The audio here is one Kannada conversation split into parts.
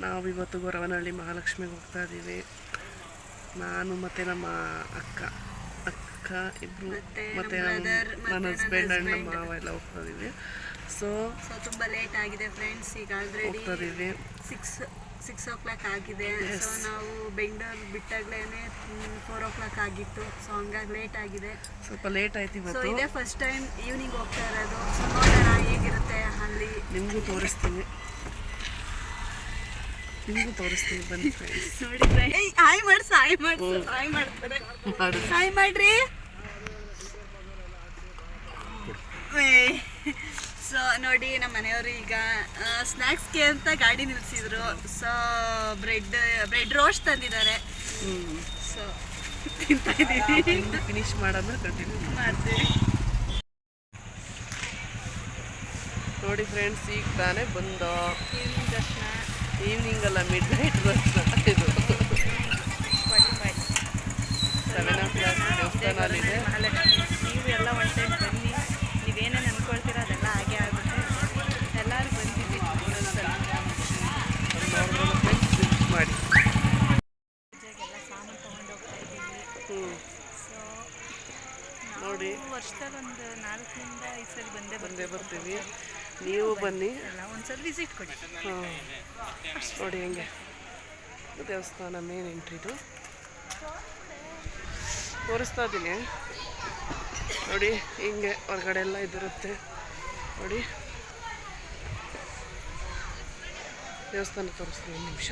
ನಾವಿವತ್ತು ಗೊರವನಹಳ್ಳಿ ಮಹಾಲಕ್ಷ್ಮಿಗೆ ಹೋಗ್ತಾ ಇದ್ದೀವಿ. ನಾನು ಮತ್ತು ನಮ್ಮ ಅಕ್ಕ ಇಬ್ಬರು ಮತ್ತು ನನ್ನ ಹಸ್ಬೆಂಡ್ ಆ್ಯಂಡ್ ನಮ್ಮ ಮಾವ ಎಲ್ಲ ಹೋಗ್ತಾ ಇದ್ದೀವಿ. ಸೊ ತುಂಬ ಲೇಟ್ ಆಗಿದೆ ಫ್ರೆಂಡ್ಸ್. ಈಗ ಆಲ್ರೆಡಿ ಹೋಗ್ತಾ ಇದ್ದೀವಿ. 6 o'clock ಆಗಿದೆ. ಸೊ ನಾವು ಬೆಂಗಳೂರು ಬಿಟ್ಟಾಗಲೇ 4 o'clock ಆಗಿತ್ತು. ಸೊ ಹಂಗಾಗಿ ಲೇಟ್ ಆಗಿದೆ, ಸ್ವಲ್ಪ ಲೇಟ್ ಆಯ್ತು ಇವತ್ತು. ಸೊ ಇದೇ ಫಸ್ಟ್ ಟೈಮ್ ಈವ್ನಿಂಗ್ ಹೋಗ್ತಾ ಇರೋದು. ಸೊ ನೋಡೋಣ ಹೇಗಿರುತ್ತೆ ಅಲ್ಲಿ. ನಿಮಗೂ ತೋರಿಸ್ತೀನಿ ಬನ್ನಿ ಫ್ರೆಂಡ್ಸ್. ನೋಡಿ ಹಾಯ್ ಮಾಡ್ತಾರೆ. ಹಾಯ್ ಮಾಡ್ರಿ. ಸೊ ನೋಡಿ ನಮ್ಮ ಮನೆಯವರು ಈಗ ಸ್ನ್ಯಾಕ್ಸ್ಗೆ ಅಂತ ಗಾಡಿ ನಿಲ್ಲಿಸಿದ್ರು. ಸೊ ಬ್ರೆಡ್ ರೋಸ್ಟ್ ತಂದಿದ್ದಾರೆ. ಸೊ ತಿಂತಾ ಇದ್ದೀವಿ. ಫಿನಿಶ್ ಮಾಡೋದು ಕಂಟಿನ್ಯೂ ಮಾಡ್ತೀವಿ. ನೋಡಿ ಫ್ರೆಂಡ್ಸ್, ಈಗ ತಾನೇ ಬಂದು ಈವ್ನಿಂಗ್ ದರ್ಶನ, ಈವ್ನಿಂಗ್ ಅಲ್ಲ ಮಿಡ್ ನೈಟ್ ದರ್ಶನ. ಇದು 7 o'clock ದೇವಸ್ಥಾನಲ್ಲಿದೆ. ಮಹಾಲಕ್ಷ್ಮಿ. ನೀವು ಎಲ್ಲ ಒನ್ ಟೈಮ್ ಬನ್ನಿ. ನೀವೇನೇನು ಅಂದ್ಕೊಳ್ತೀರ ಅದೆಲ್ಲ ಹಾಗೆ ಆಗುತ್ತೆ. ಎಲ್ಲರೂ ಬಂದಿದ್ದೀವಿ ಮಾಡಿ ಪೂಜೆಗೆಲ್ಲ ಸಾಮಾನು ತೊಗೊಂಡು ಹೋಗ್ತಾ ಇದ್ದೀವಿ. ಸೊ ನೋಡಿ, ವರ್ಷದಲ್ಲಿ ಒಂದು 4ರಿಂದ 5 ಸಲ ಬಂದೇ ಬರ್ತೀವಿ. ನೀವು ಬನ್ನಿ, ಎಲ್ಲ ಒಂದ್ಸಲ ವಿಸಿಟ್ ಕೊಡಿ. ನೋಡಿ ಹೆಂಗೆ ದೇವಸ್ಥಾನ ಮೇನ್ ಎಂಟ್ರಿದು ತೋರಿಸ್ತಾ ಇದ್ದೀನಿ. ನೋಡಿ ಹಿಂಗೆ ಹೊರಗಡೆ ಎಲ್ಲ ಇದಿರುತ್ತೆ. ನೋಡಿ ದೇವಸ್ಥಾನ ತೋರಿಸ್ತೀನಿ, 1 ನಿಮಿಷ.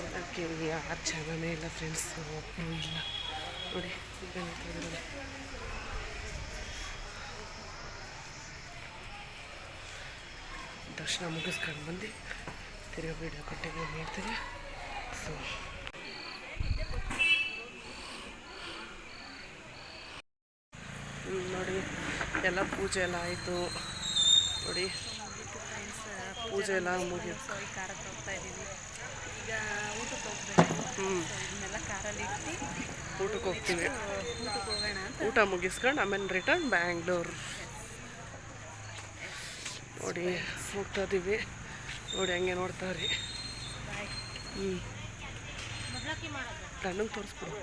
ಅದಕ್ಕೆ ಯಾರು ಚೆನ್ನಾನೇ ಇಲ್ಲ ಫ್ರೆಂಡ್ಸ್, ಒಬ್ಬರು ಇಲ್ಲ. ನೋಡಿ ಈಗ ದರ್ಶನ ಮುಗಿಸ್ಕೊಂಡು ಬಂದು ತಿರುಗಿ ವಿಡಿಯೋ ಕಂಟಿನ್ಯೂ ಮಾಡ್ತೀವಿ. ಸೊ ನೋಡಿ ಎಲ್ಲ ಪೂಜೆ ಎಲ್ಲ ಆಯಿತು. ನೋಡಿ ಪೂಜೆ ಎಲ್ಲ ಮುಗಿತು. ಕಾರಕ್ಕೆ ಹೋಗ್ತಾ ಇದ್ದೀವಿ. ಈಗ ಊಟಕ್ಕೆ ಹೋಗ್ಬೇಕು. ಇದನ್ನೆಲ್ಲ ಕಾರಲ್ಲಿ ಇಟ್ಟು ಊಟಕ್ಕೆ ಹೋಗ್ತೀವಿ. ಊಟಕ್ಕೆ ಹೋಗೋಣ ಅಂತ. ಊಟ ಮುಗಿಸ್ಕೊಂಡು ಆಮೇಲೆ ರಿಟರ್ನ್ ಬ್ಯಾಂಗ್ಳೂರು. ನೋಡಿ ಹೋಗ್ತಾ ಇದ್ದೀವಿ. ನೋಡಿ ಹಂಗೆ ನೋಡ್ತಾವ್ರಿ. ಗಂಡಂಗೆ ತೋರಿಸ್ಬಿಡು.